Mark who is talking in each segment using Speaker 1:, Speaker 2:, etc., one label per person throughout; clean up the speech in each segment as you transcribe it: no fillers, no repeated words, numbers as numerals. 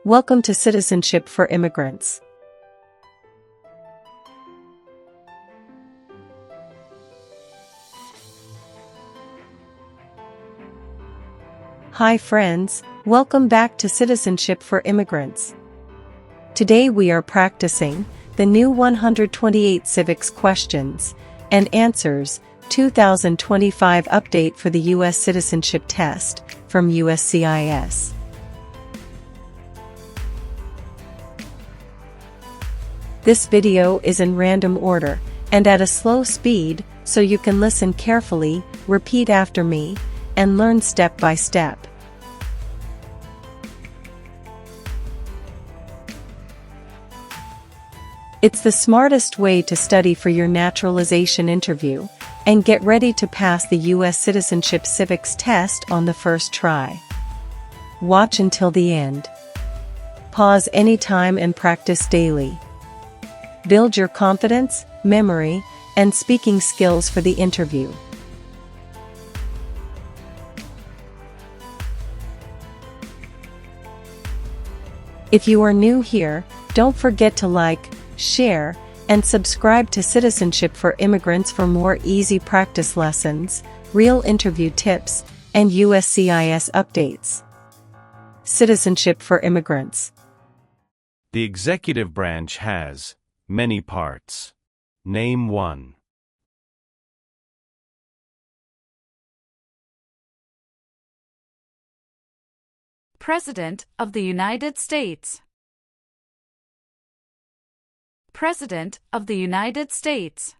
Speaker 1: Welcome to Citizenship for Immigrants. Hi friends, welcome back to Citizenship for Immigrants. Today we are practicing the new 128 Civics questions and answers 2025 update for the U.S. Citizenship Test from USCIS. This video is in random order and at a slow speed, so you can listen carefully, repeat after me, and learn step by step. It's the smartest way to study for your naturalization interview and get ready to pass the U.S. Citizenship Civics test on the first try. Watch until the end. Pause anytime and practice daily. Build your confidence, memory, and speaking skills for the interview. If you are new here, don't forget to like, share, and subscribe to Citizenship for Immigrants for more easy practice lessons, real interview tips, and USCIS updates. Citizenship for Immigrants.
Speaker 2: The executive branch has many parts. Name one.
Speaker 3: President of the United States. President of the United States.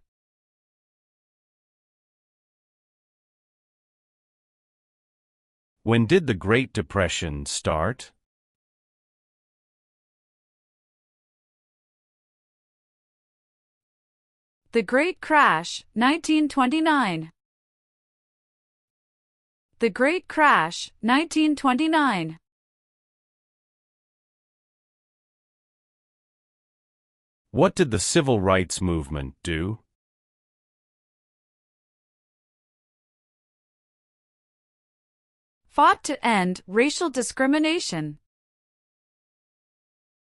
Speaker 2: When did the Great Depression start?
Speaker 3: The Great Crash, 1929. The Great Crash, 1929.
Speaker 2: What did the Civil Rights Movement do?
Speaker 3: Fought to end racial discrimination.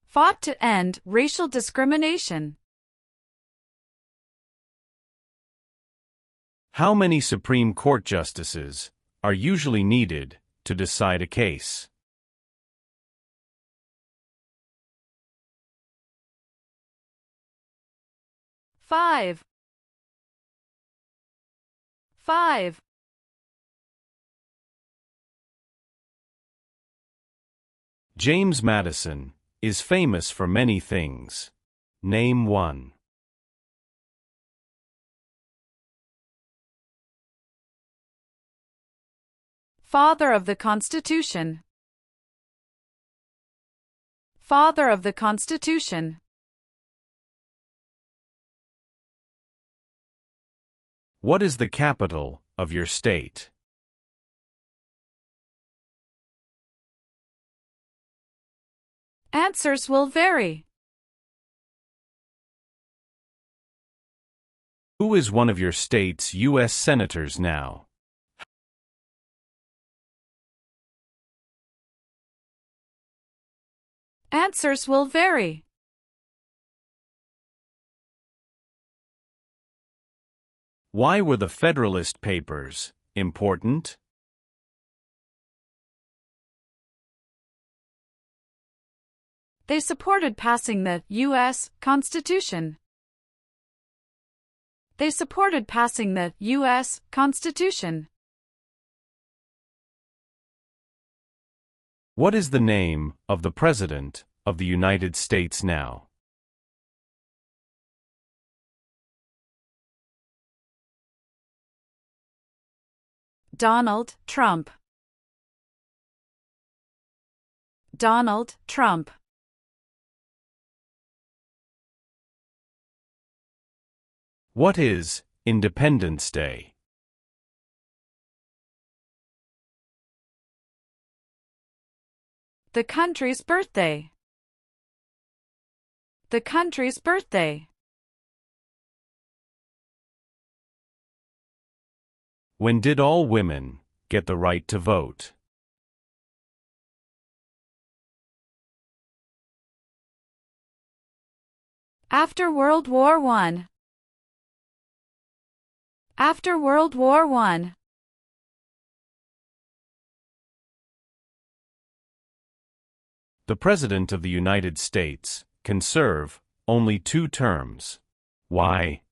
Speaker 3: Fought to end racial discrimination.
Speaker 2: How many Supreme Court justices are usually needed to decide a case?
Speaker 3: Five.
Speaker 2: James Madison is famous for many things. Name one.
Speaker 3: Father of the Constitution. Father of the Constitution.
Speaker 2: What is the capital of your state?
Speaker 3: Answers will vary.
Speaker 2: Who is one of your state's U.S. senators now?
Speaker 3: Answers will vary.
Speaker 2: Why were the Federalist Papers important?
Speaker 3: They supported passing the U.S. Constitution. They supported passing the U.S. Constitution.
Speaker 2: What is the name of the President of the United States now?
Speaker 3: Donald Trump. Donald Trump.
Speaker 2: What is Independence Day?
Speaker 3: The country's birthday. The country's birthday.
Speaker 2: When did all women get the right to vote?
Speaker 3: After World War I. After World War I.
Speaker 2: The President of the United States can serve only 2 terms. Why?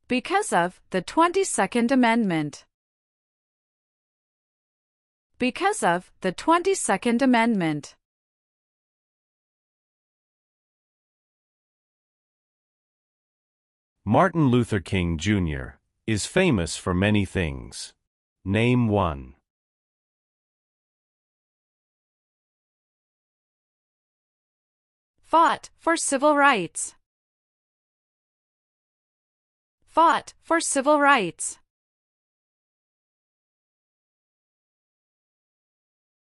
Speaker 3: Because of the 22nd Amendment. Because of the 22nd Amendment.
Speaker 2: Martin Luther King Jr. is famous for many things. Name one.
Speaker 3: Fought for civil rights. Fought for civil rights.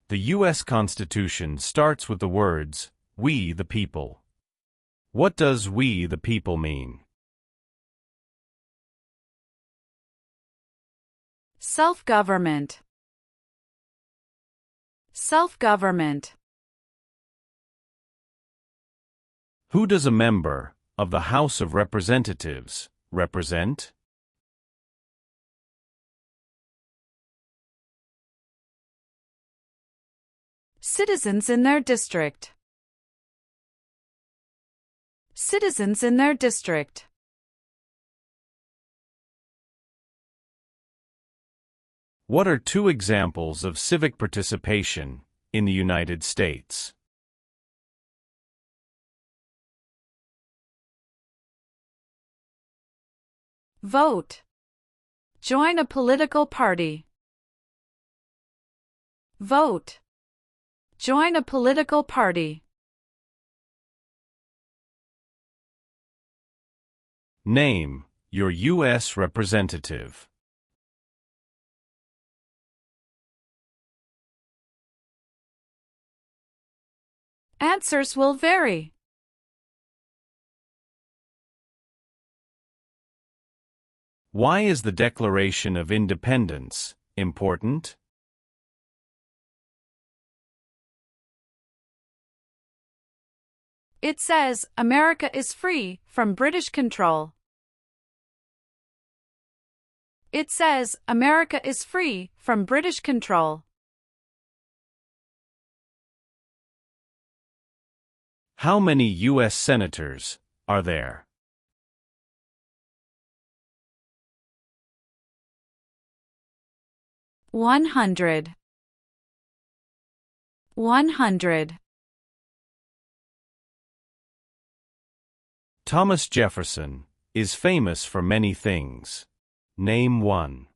Speaker 2: The U.S. Constitution starts with the words, "We the people." What does "we the people" mean?
Speaker 3: Self-government. Self-government.
Speaker 2: Who does a member of the House of Representatives represent?
Speaker 3: Citizens in their district. Citizens in their district.
Speaker 2: What are 2 examples of civic participation in the United States?
Speaker 3: Vote. Join a political party. Vote. Join a political party.
Speaker 2: Name your U.S. representative.
Speaker 3: Answers will vary.
Speaker 2: Why is the Declaration of Independence important?
Speaker 3: It says America is free from British control. It says America is free from British control.
Speaker 2: How many U.S. senators are there?
Speaker 3: One hundred. 100.
Speaker 2: Thomas Jefferson is famous for many things. Name one.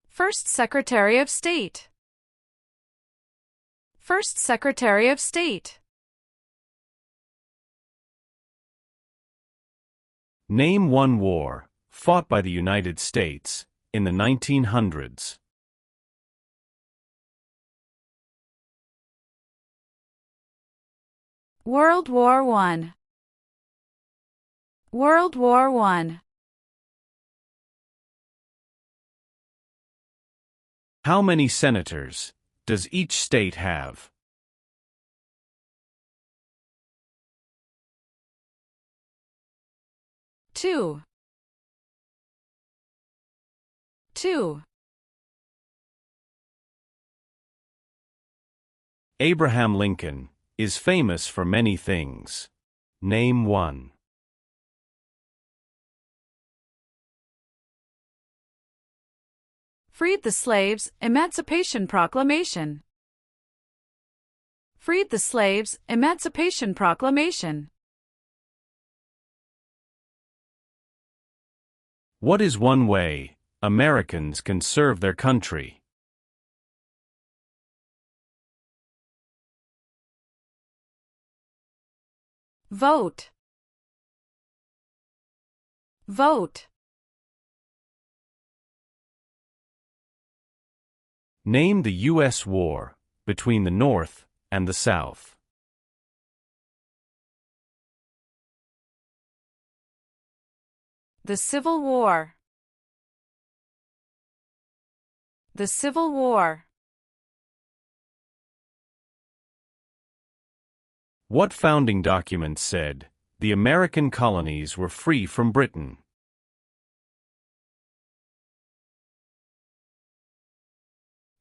Speaker 3: First Secretary of State. First Secretary of State.
Speaker 2: Name one war fought by the United States in the 1900s.
Speaker 3: World War I. World War I.
Speaker 2: How many senators does each state have?
Speaker 3: Two.
Speaker 2: Abraham Lincoln is famous for many things. Name one.
Speaker 3: Freed the slaves, Emancipation Proclamation. Freed the slaves, Emancipation Proclamation.
Speaker 2: What is one way Americans can serve their country?
Speaker 3: Vote. Vote.
Speaker 2: Name the U.S. war between the North and the South.
Speaker 3: The Civil War. The Civil War.
Speaker 2: What founding document said, "The American colonies were free from Britain"?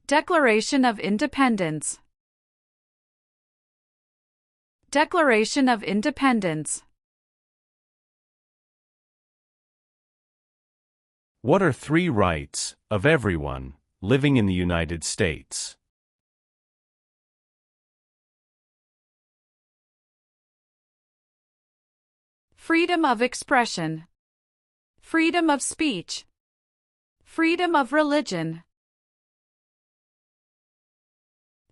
Speaker 3: Declaration of Independence. Declaration of Independence.
Speaker 2: What are 3 rights of everyone living in the United States?
Speaker 3: Freedom of expression. Freedom of speech. Freedom of religion.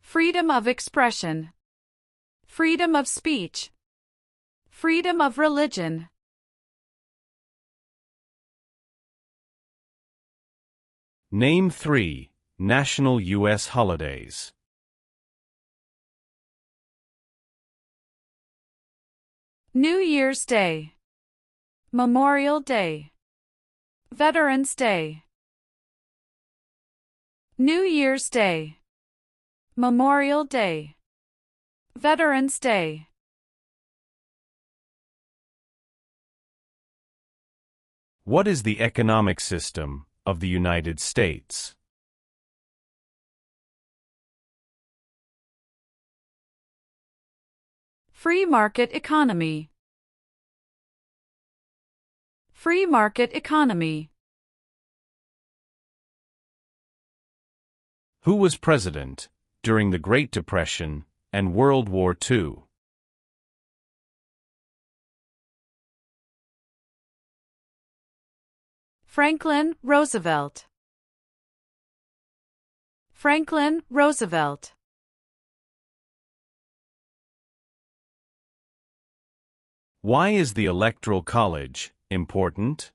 Speaker 3: Freedom of expression. Freedom of speech. Freedom of religion.
Speaker 2: Name 3 national U.S. holidays.
Speaker 3: New Year's Day. Memorial Day. Veterans Day. New Year's Day. Memorial Day. Veterans Day.
Speaker 2: What is the economic system of the United States?
Speaker 3: Free market economy. Free market economy.
Speaker 2: Who was president during the Great Depression and World War II?
Speaker 3: Franklin Roosevelt. Franklin Roosevelt.
Speaker 2: Why is the Electoral College important?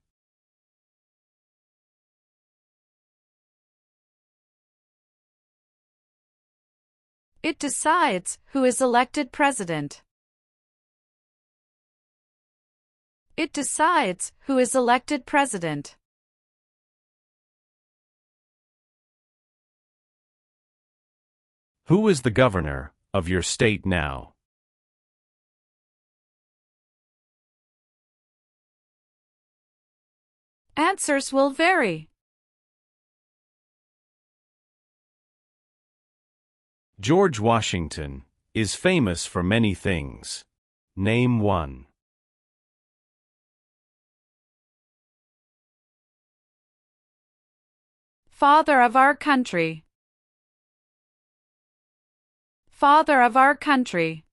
Speaker 3: It decides who is elected president. It decides who is elected president.
Speaker 2: Who is the governor of your state now?
Speaker 3: Answers will vary.
Speaker 2: George Washington is famous for many things. Name 1.
Speaker 3: Father of our country. Father of our country.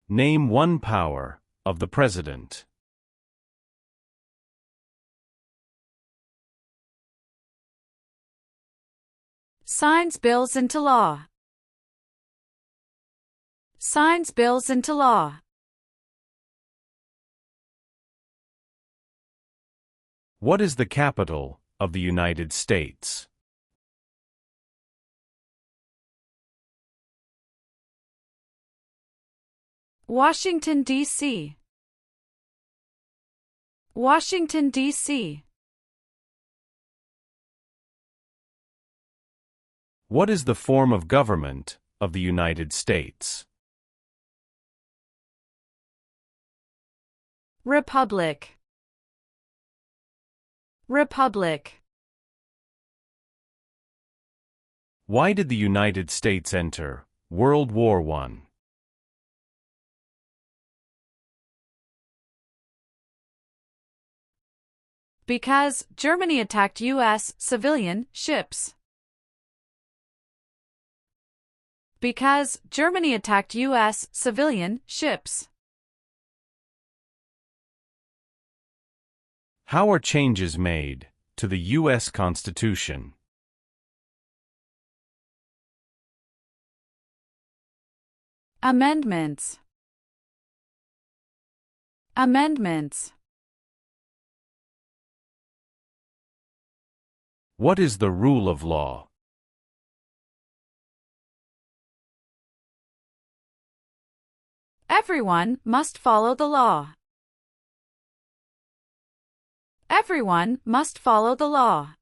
Speaker 2: Name 1 power of the president.
Speaker 3: Signs bills into law. Signs bills into law.
Speaker 2: What is the capital of the United States?
Speaker 3: Washington, D.C. Washington, D.C.
Speaker 2: What is the form of government of the United States?
Speaker 3: Republic. Republic.
Speaker 2: Why did the United States enter World War I?
Speaker 3: Because Germany attacked U.S. civilian ships. Because Germany attacked U.S. civilian ships.
Speaker 2: How are changes made to the U.S. Constitution?
Speaker 3: Amendments. Amendments.
Speaker 2: What is the rule of law?
Speaker 3: Everyone must follow the law. Everyone must follow the law.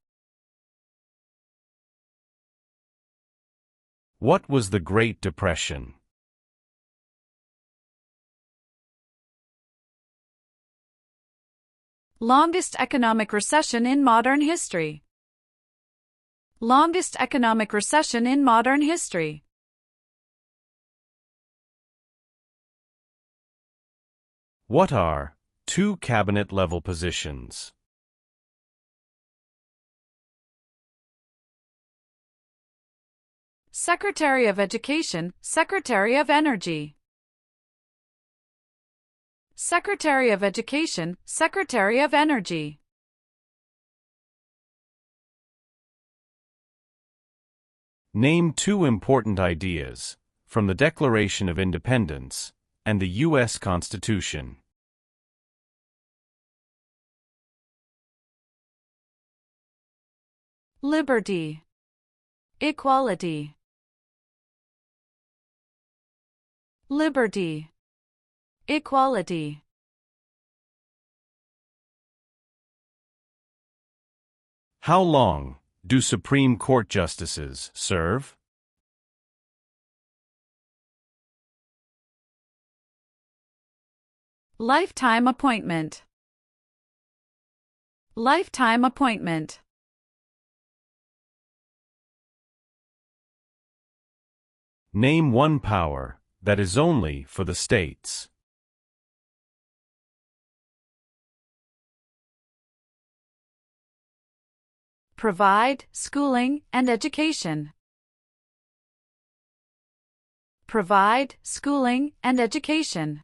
Speaker 2: What was the Great Depression?
Speaker 3: Longest economic recession in modern history. Longest economic recession in modern history.
Speaker 2: What are two cabinet-level positions?
Speaker 3: Secretary of Education, Secretary of Energy. Secretary of Education, Secretary of Energy.
Speaker 2: Name two important ideas from the Declaration of Independence and the U.S. Constitution.
Speaker 3: Liberty. Equality. Liberty. Equality.
Speaker 2: How long do Supreme Court justices serve?
Speaker 3: Lifetime appointment. Lifetime appointment.
Speaker 2: Name one power that is only for the states.
Speaker 3: Provide schooling and education. Provide schooling and education.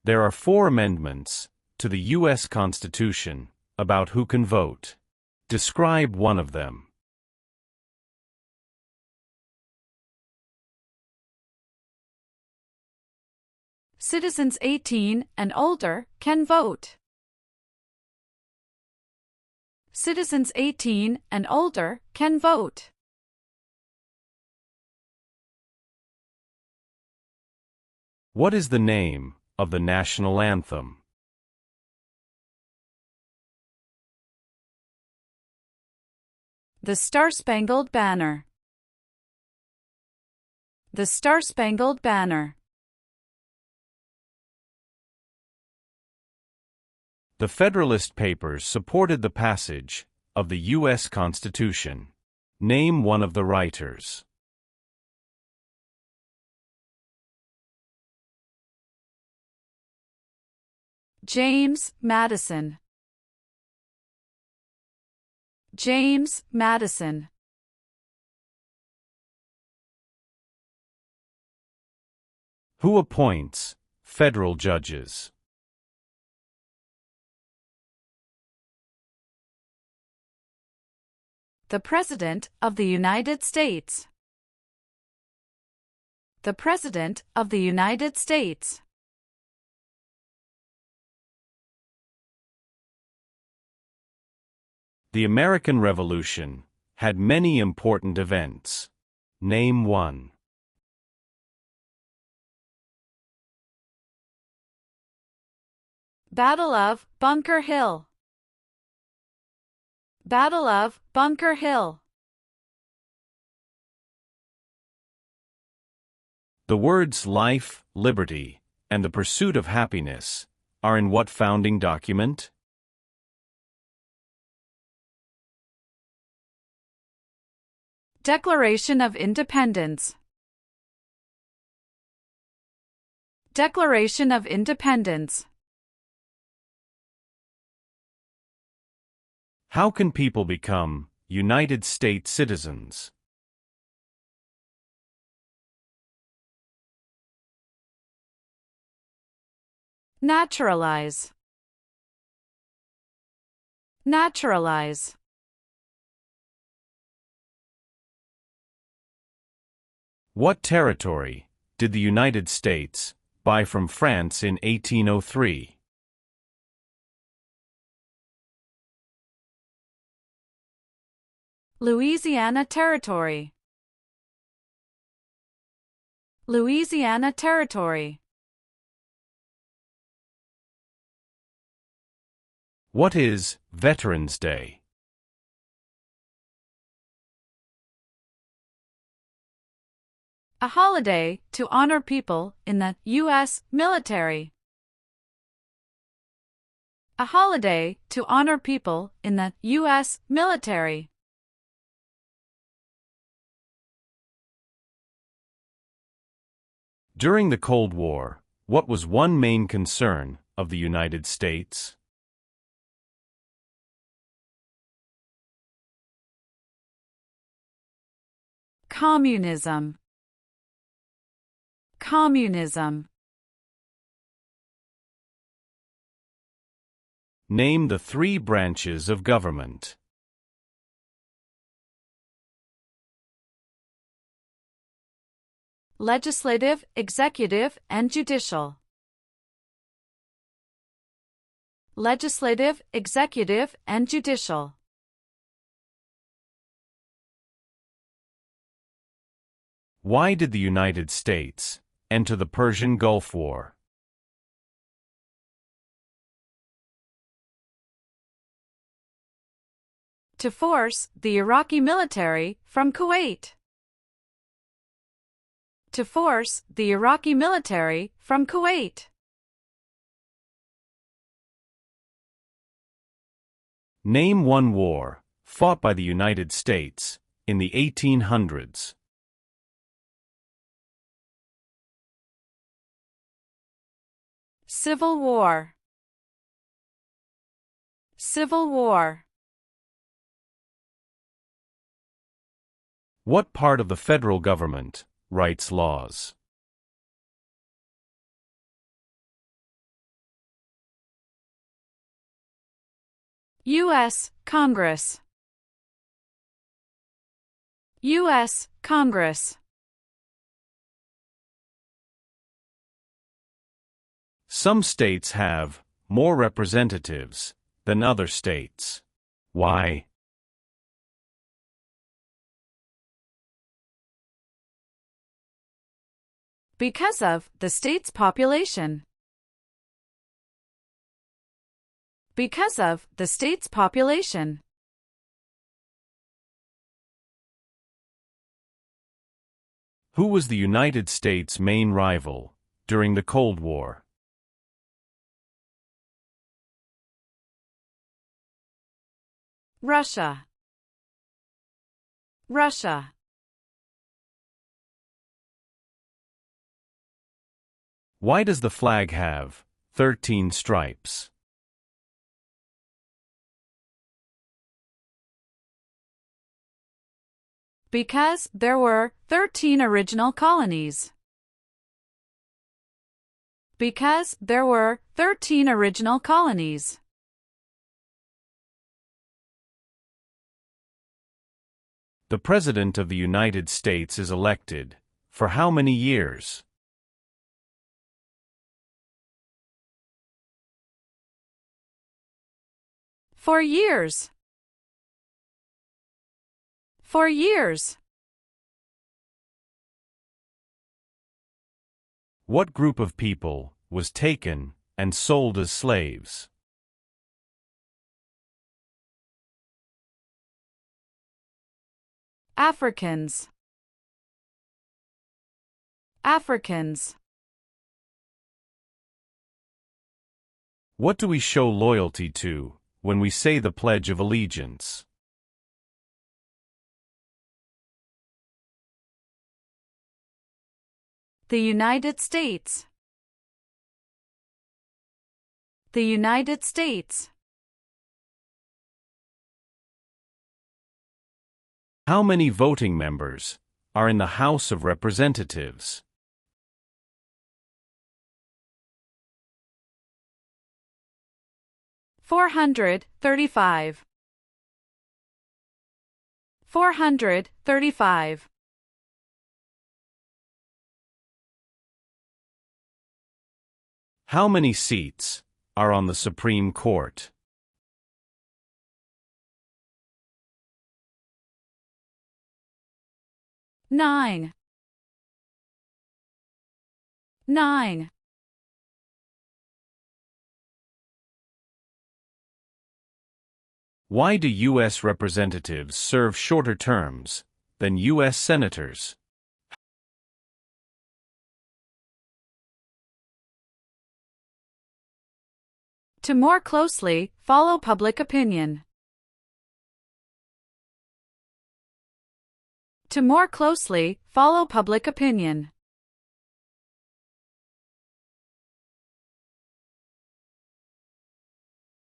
Speaker 2: There are 4 amendments to the U.S. Constitution about who can vote. Describe one of them.
Speaker 3: Citizens 18 and older can vote. Citizens 18 and older can vote.
Speaker 2: What is the name of the national anthem?
Speaker 3: The Star-Spangled Banner. The Star-Spangled Banner.
Speaker 2: The Federalist Papers supported the passage of the U.S. Constitution. Name one of the writers.
Speaker 3: James Madison. James Madison.
Speaker 2: Who appoints federal judges?
Speaker 3: The President of the United States. The President of the United States.
Speaker 2: The American Revolution had many important events. Name one.
Speaker 3: Battle of Bunker Hill. Battle of Bunker Hill.
Speaker 2: The words life, liberty, and the pursuit of happiness are in what founding document?
Speaker 3: Declaration of Independence. Declaration of Independence.
Speaker 2: How can people become United States citizens?
Speaker 3: Naturalize. Naturalize.
Speaker 2: What territory did the United States buy from France in 1803?
Speaker 3: Louisiana Territory. Louisiana Territory.
Speaker 2: What is Veterans Day?
Speaker 3: A holiday to honor people in the U.S. military. A holiday to honor people in the U.S. military.
Speaker 2: During the Cold War, what was one main concern of the United States?
Speaker 3: Communism. Communism.
Speaker 2: Name the three branches of government.
Speaker 3: Legislative, executive, and judicial. Legislative, executive, and judicial.
Speaker 2: Why did the United States enter the Persian Gulf War?
Speaker 3: To force the Iraqi military from Kuwait. To force the Iraqi military from Kuwait.
Speaker 2: Name one war fought by the United States in the 1800s.
Speaker 3: Civil War. Civil War.
Speaker 2: What part of the federal government writes laws?
Speaker 3: U.S. Congress. U.S. Congress.
Speaker 2: Some states have more representatives than other states. Why?
Speaker 3: Because of the state's population. Because of the state's population.
Speaker 2: Who was the United States' main rival during the Cold War?
Speaker 3: Russia. Russia.
Speaker 2: Why does the flag have 13 stripes?
Speaker 3: Because there were 13 original colonies. Because there were 13 original colonies.
Speaker 2: The President of the United States is elected for how many years?
Speaker 3: For years. For years.
Speaker 2: What group of people was taken and sold as slaves?
Speaker 3: Africans. Africans.
Speaker 2: What do we show loyalty to when we say the Pledge of Allegiance?
Speaker 3: The United States. The United States.
Speaker 2: How many voting members are in the House of Representatives? $435. 435. How many seats are on the Supreme Court?
Speaker 3: 9. 9.
Speaker 2: Why do U.S. representatives serve shorter terms than U.S. senators?
Speaker 3: To more closely follow public opinion. To more closely follow public opinion.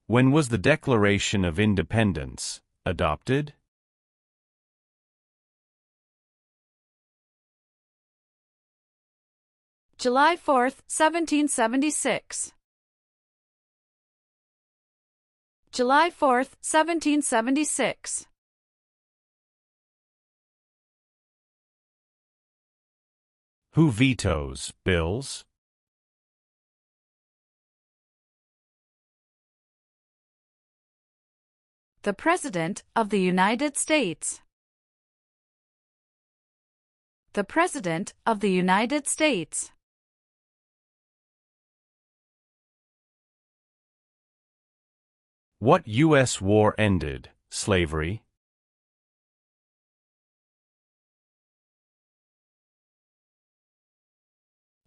Speaker 2: When was the Declaration of Independence adopted?
Speaker 3: July 4, 1776. July 4, 1776.
Speaker 2: Who vetoes bills?
Speaker 3: The President of the United States. The President of the United States.
Speaker 2: What U.S. war ended slavery?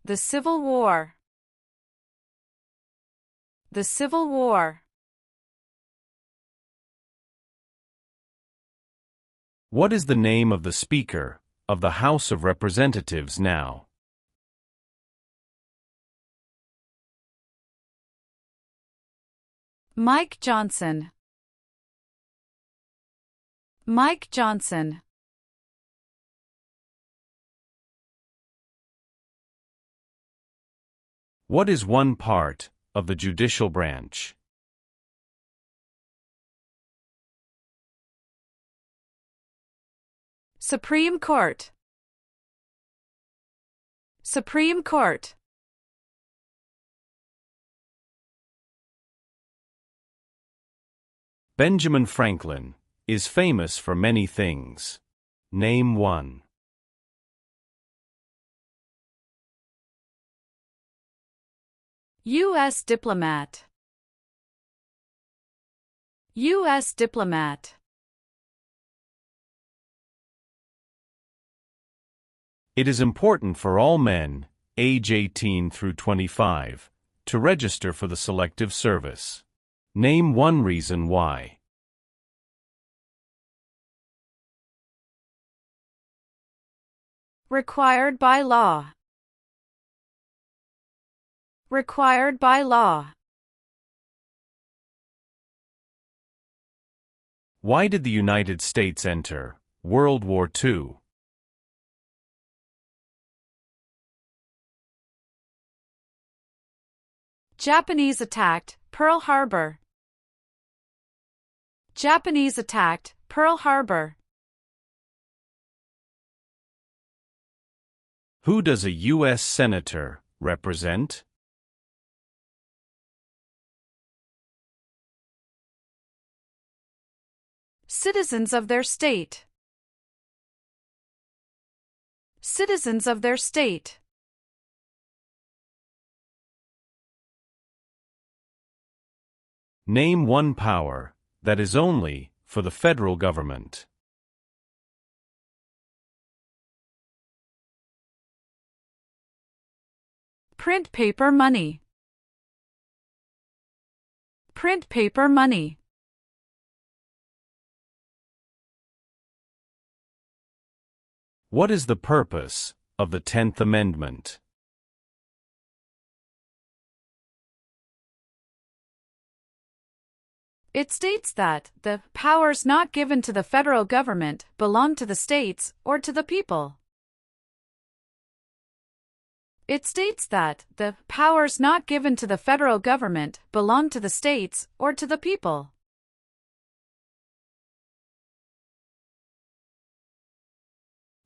Speaker 3: The Civil War. The Civil War.
Speaker 2: What is the name of the Speaker of the House of Representatives now?
Speaker 3: Mike Johnson. Mike Johnson.
Speaker 2: What is one part of the judicial branch?
Speaker 3: Supreme Court. Supreme Court.
Speaker 2: Benjamin Franklin is famous for many things. Name one.
Speaker 3: U.S. diplomat. U.S. diplomat.
Speaker 2: It is important for all men, age 18 through 25, to register for the Selective Service. Name one reason why.
Speaker 3: Required by law. Required by law.
Speaker 2: Why did the United States enter World War II?
Speaker 3: Japanese attacked Pearl Harbor. Japanese attacked Pearl Harbor.
Speaker 2: Who does a U.S. Senator represent?
Speaker 3: Citizens of their state. Citizens of their state.
Speaker 2: Name one power that is only for the federal government.
Speaker 3: Print paper money. Print paper money.
Speaker 2: What is the purpose of the 10th Amendment?
Speaker 3: It states that the powers not given to the federal government belong to the states or to the people. It states that the powers not given to the federal government belong to the states or to the people.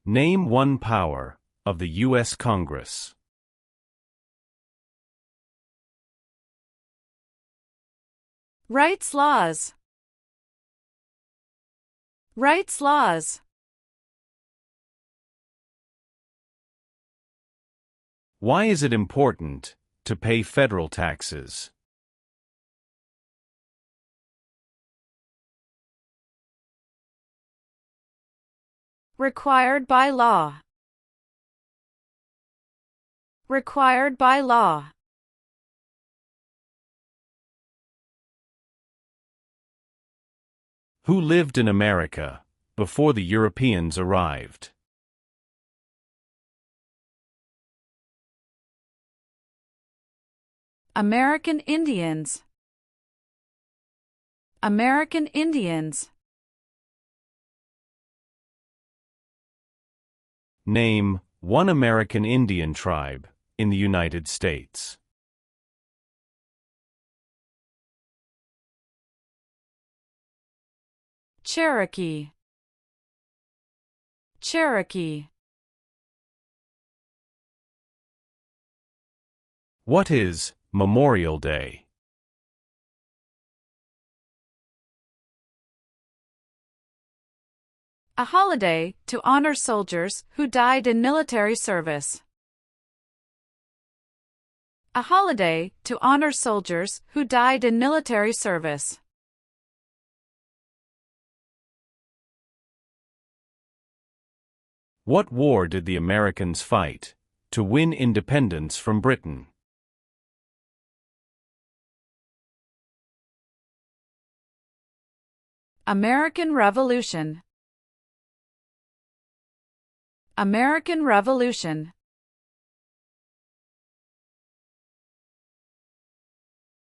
Speaker 2: Name one power of the U.S. Congress.
Speaker 3: Rights laws. Rights laws.
Speaker 2: Why is it important to pay federal taxes?
Speaker 3: Required by law. Required by law.
Speaker 2: Who lived in America before the Europeans arrived?
Speaker 3: American Indians. American Indians.
Speaker 2: Name one American Indian tribe in the United States.
Speaker 3: Cherokee. Cherokee.
Speaker 2: What is Memorial Day?
Speaker 3: A holiday to honor soldiers who died in military service. A holiday to honor soldiers who died in military service.
Speaker 2: What war did the Americans fight to win independence from Britain?
Speaker 3: American Revolution. American Revolution.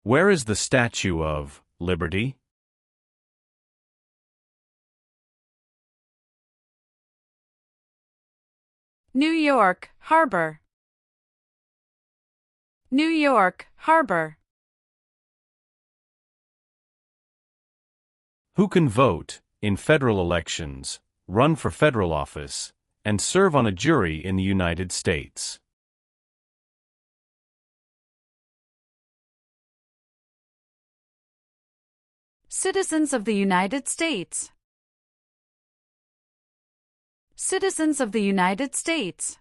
Speaker 2: Where is the Statue of Liberty?
Speaker 3: New York Harbor. New York Harbor.
Speaker 2: Who can vote in federal elections, run for federal office, and serve on a jury in the United States?
Speaker 3: Citizens of the United States. Citizens of the United States.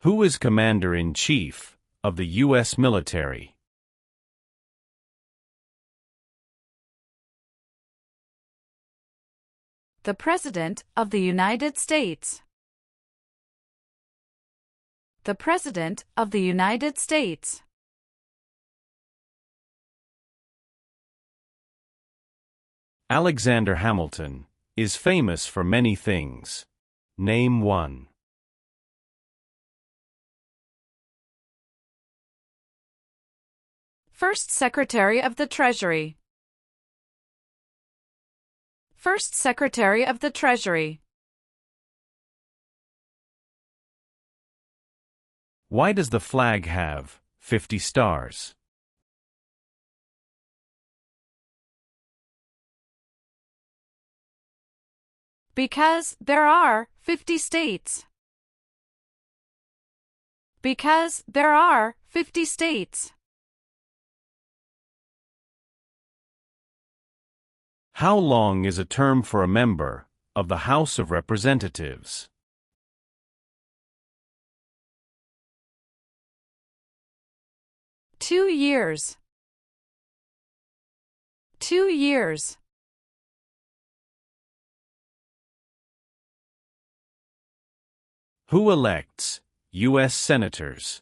Speaker 2: Who is Commander-in-Chief of the U.S. military?
Speaker 3: The President of the United States. The President of the United States.
Speaker 2: Alexander Hamilton is famous for many things. Name one.
Speaker 3: First Secretary of the Treasury. First Secretary of the Treasury.
Speaker 2: Why does the flag have 50 stars?
Speaker 3: Because there are 50 states. Because there are 50 states.
Speaker 2: How long is a term for a member of the House of Representatives?
Speaker 3: Two years. 2 years.
Speaker 2: Who elects U.S. senators?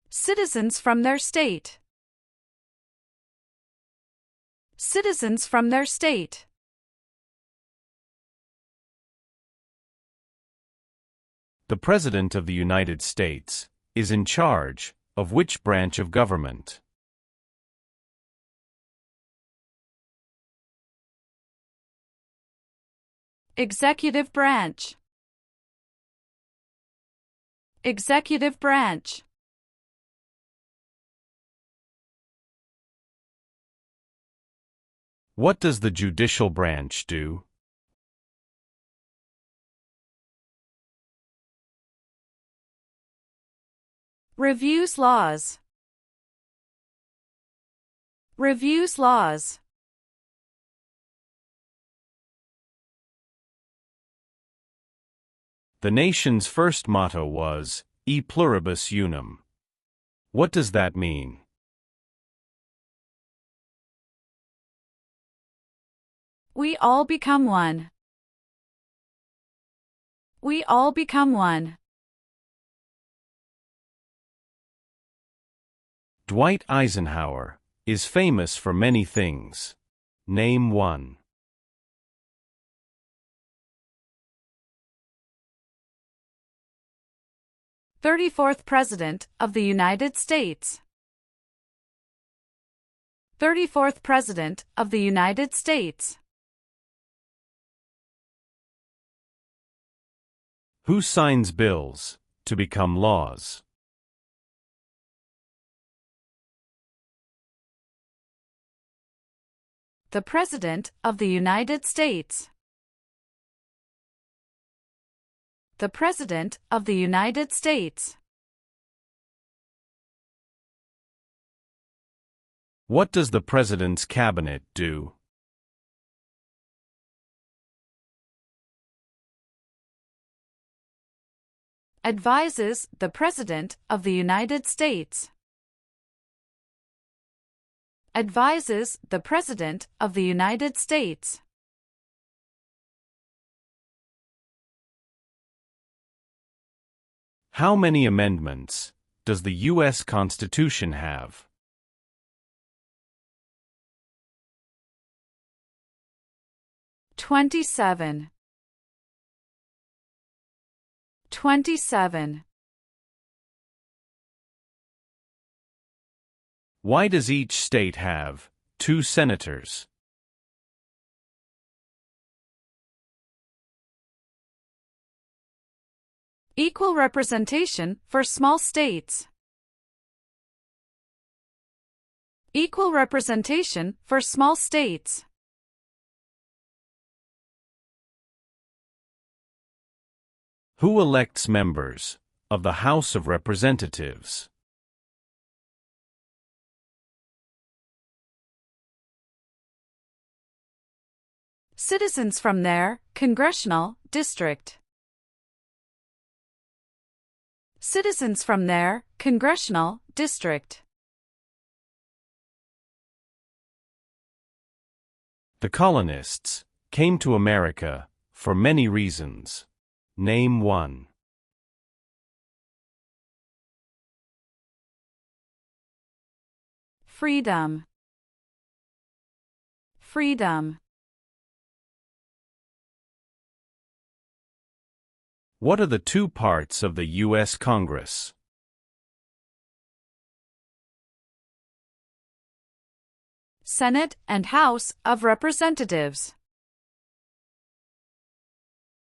Speaker 3: Citizens from their state. Citizens from their state.
Speaker 2: The President of the United States is in charge of which branch of government?
Speaker 3: Executive branch. Executive branch.
Speaker 2: What does the judicial branch do?
Speaker 3: Reviews laws. Reviews laws.
Speaker 2: The nation's first motto was, E pluribus unum. What does that mean?
Speaker 3: We all become one. We all become one.
Speaker 2: Dwight Eisenhower is famous for many things. Name one.
Speaker 3: 34th President of the United States. 34th President of the United States.
Speaker 2: Who signs bills to become laws?
Speaker 3: The President of the United States. The President of the United States.
Speaker 2: What does the President's cabinet do?
Speaker 3: Advises the President of the United States. Advises the President of the United States.
Speaker 2: How many amendments does the U.S. Constitution have?
Speaker 3: "27. 27.
Speaker 2: Why does each state have 2 senators?
Speaker 3: Equal representation for small states. Equal representation for small states.
Speaker 2: Who elects members of the House of Representatives?
Speaker 3: Citizens from their congressional district. Citizens from their congressional district.
Speaker 2: The colonists came to America for many reasons. Name one.
Speaker 3: Freedom. Freedom.
Speaker 2: What are the 2 parts of the U.S. Congress?
Speaker 3: Senate and House of Representatives.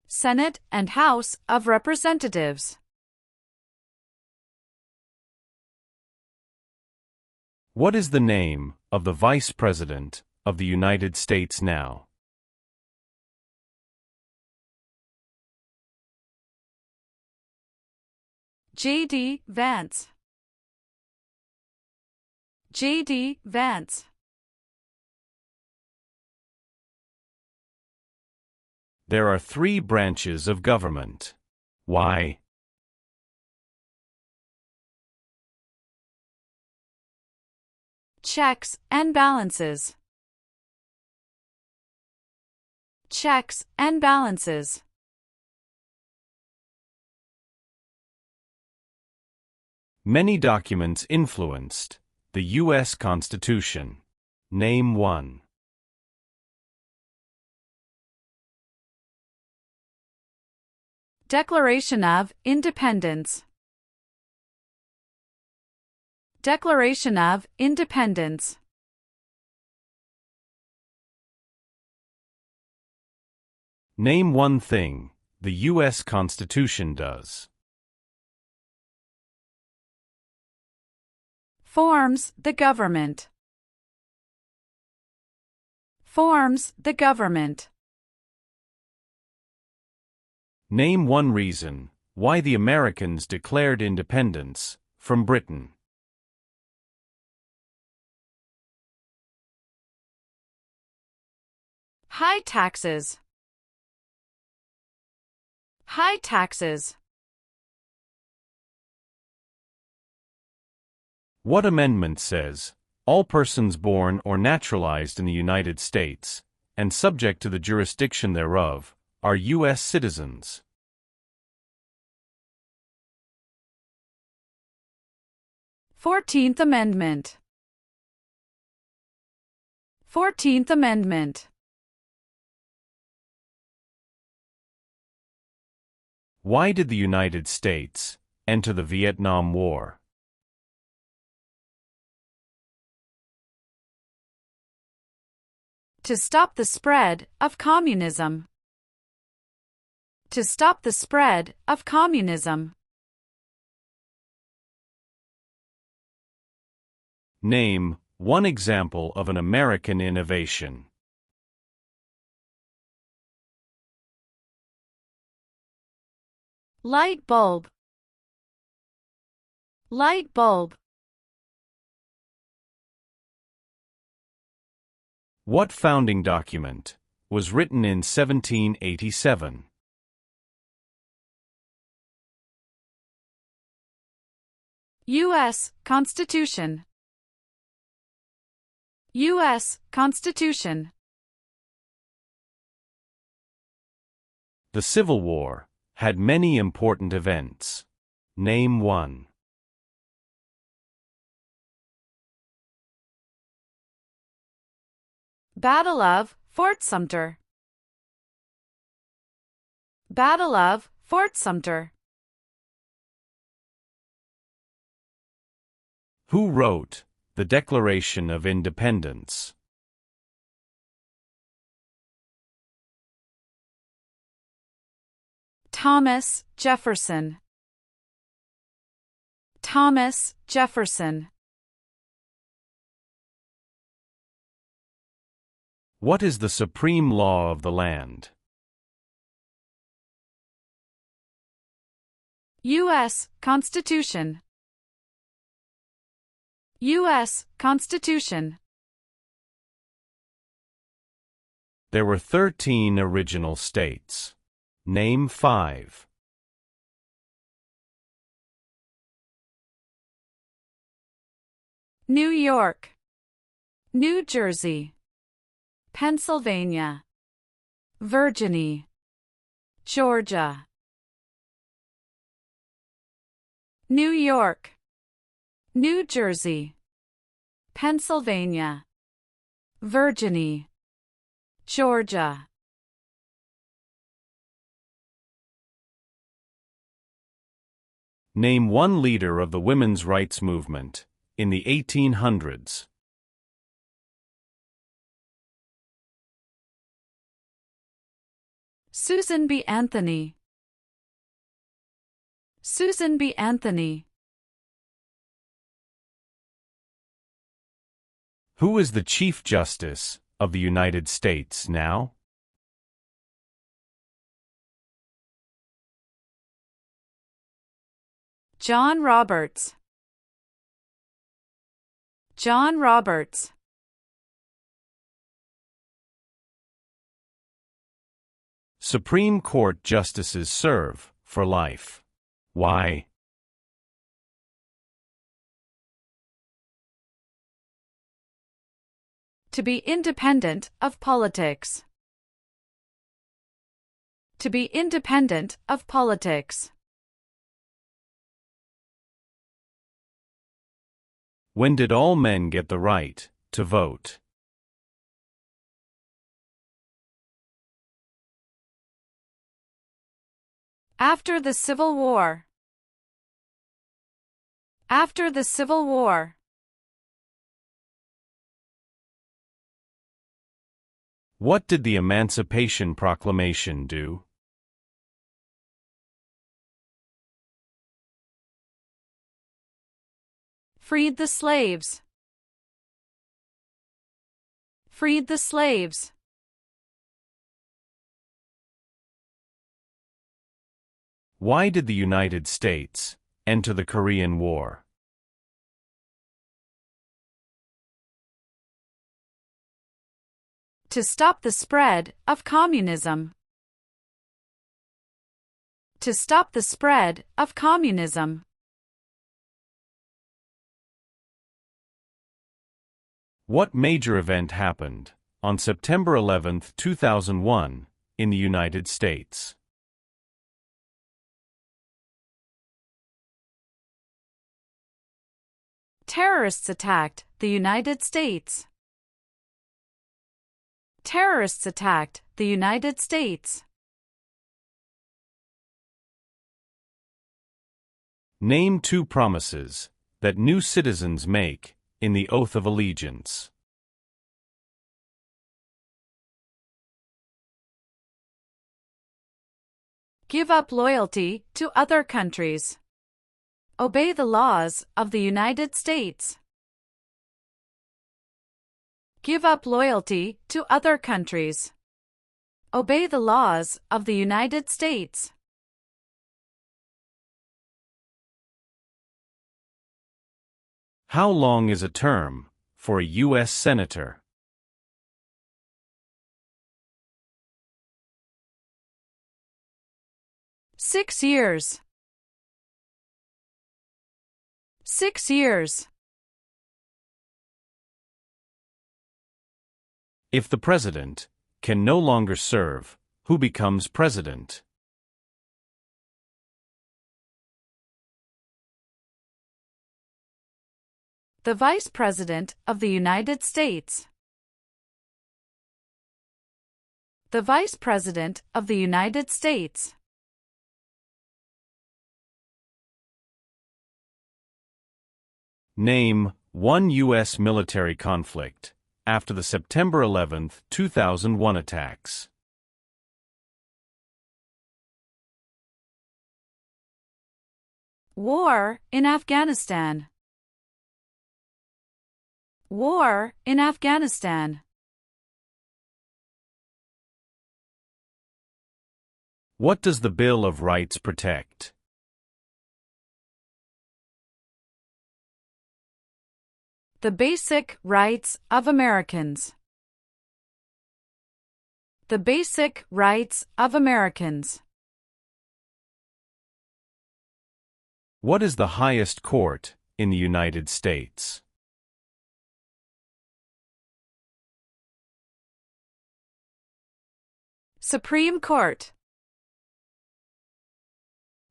Speaker 3: Senate and House of Representatives.
Speaker 2: What is the name of the Vice President of the United States now?
Speaker 3: J.D. Vance. J.D. Vance.
Speaker 2: There are 3 branches of government. Why?
Speaker 3: Checks and balances. Checks and balances.
Speaker 2: Many documents influenced the U.S. Constitution. Name one.
Speaker 3: Declaration of Independence. Declaration of Independence.
Speaker 2: Name one thing the U.S. Constitution does.
Speaker 3: Forms the government. Forms the government.
Speaker 2: Name one reason why the Americans declared independence from Britain.
Speaker 3: High taxes. High taxes.
Speaker 2: What amendment says, all persons born or naturalized in the United States, and subject to the jurisdiction thereof, are U.S. citizens?
Speaker 3: 14th Amendment. 14th Amendment.
Speaker 2: Why did the United States enter the Vietnam War?
Speaker 3: To stop the spread of communism. To stop the spread of communism.
Speaker 2: Name one example of an American innovation.
Speaker 3: Light bulb. Light bulb.
Speaker 2: What founding document was written in 1787?
Speaker 3: U.S. Constitution. U.S. Constitution.
Speaker 2: The Civil War had many important events. Name one.
Speaker 3: Battle of Fort Sumter. Battle of Fort Sumter.
Speaker 2: Who wrote the Declaration of Independence?
Speaker 3: Thomas Jefferson. Thomas Jefferson.
Speaker 2: What is the supreme law of the land?
Speaker 3: U.S. Constitution. U.S. Constitution.
Speaker 2: There were 13 original states. Name 5.
Speaker 3: New York. New Jersey. Pennsylvania. Virginia. Georgia. New York. New Jersey. Pennsylvania. Virginia. Georgia.
Speaker 2: Name one leader of the women's rights movement in the 1800s.
Speaker 3: Susan B. Anthony. Susan B. Anthony.
Speaker 2: Who is the Chief Justice of the United States now?
Speaker 3: John Roberts. John Roberts.
Speaker 2: Supreme Court justices serve for life. Why?
Speaker 3: To be independent of politics. To be independent of politics.
Speaker 2: When did all men get the right to vote?
Speaker 3: After the Civil War. After the Civil War.
Speaker 2: What did the Emancipation Proclamation do?
Speaker 3: Freed the slaves. Freed the slaves.
Speaker 2: Why did the United States enter the Korean War?
Speaker 3: To stop the spread of communism. To stop the spread of communism.
Speaker 2: What major event happened on September 11, 2001, in the United States?
Speaker 3: Terrorists attacked the United States. Terrorists attacked the United States.
Speaker 2: Name 2 promises that new citizens make in the Oath of Allegiance.
Speaker 3: Give up loyalty to other countries. Obey the laws of the United States. Give up loyalty to other countries. Obey the laws of the United States.
Speaker 2: How long is a term for a U.S. Senator?
Speaker 3: Six years. 6 years.
Speaker 2: If the president can no longer serve, who becomes president?
Speaker 3: The Vice President of the United States. The Vice President of the United States.
Speaker 2: Name 1 U.S. military conflict after the September 11, 2001 attacks.
Speaker 3: War in Afghanistan. War in Afghanistan.
Speaker 2: What does the Bill of Rights protect?
Speaker 3: The basic rights of Americans. The basic rights of Americans.
Speaker 2: What is the highest court in the United States?
Speaker 3: Supreme Court.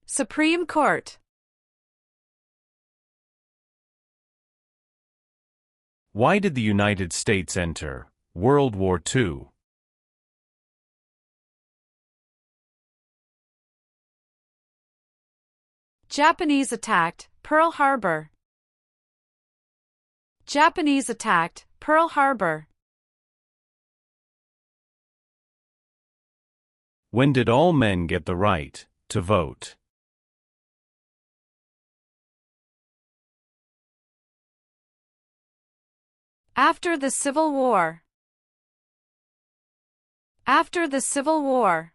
Speaker 3: Supreme Court.
Speaker 2: Why did the United States enter World War II?
Speaker 3: Japanese attacked Pearl Harbor. Japanese attacked Pearl Harbor.
Speaker 2: When did all men get the right to vote?
Speaker 3: After the Civil War. After the Civil War.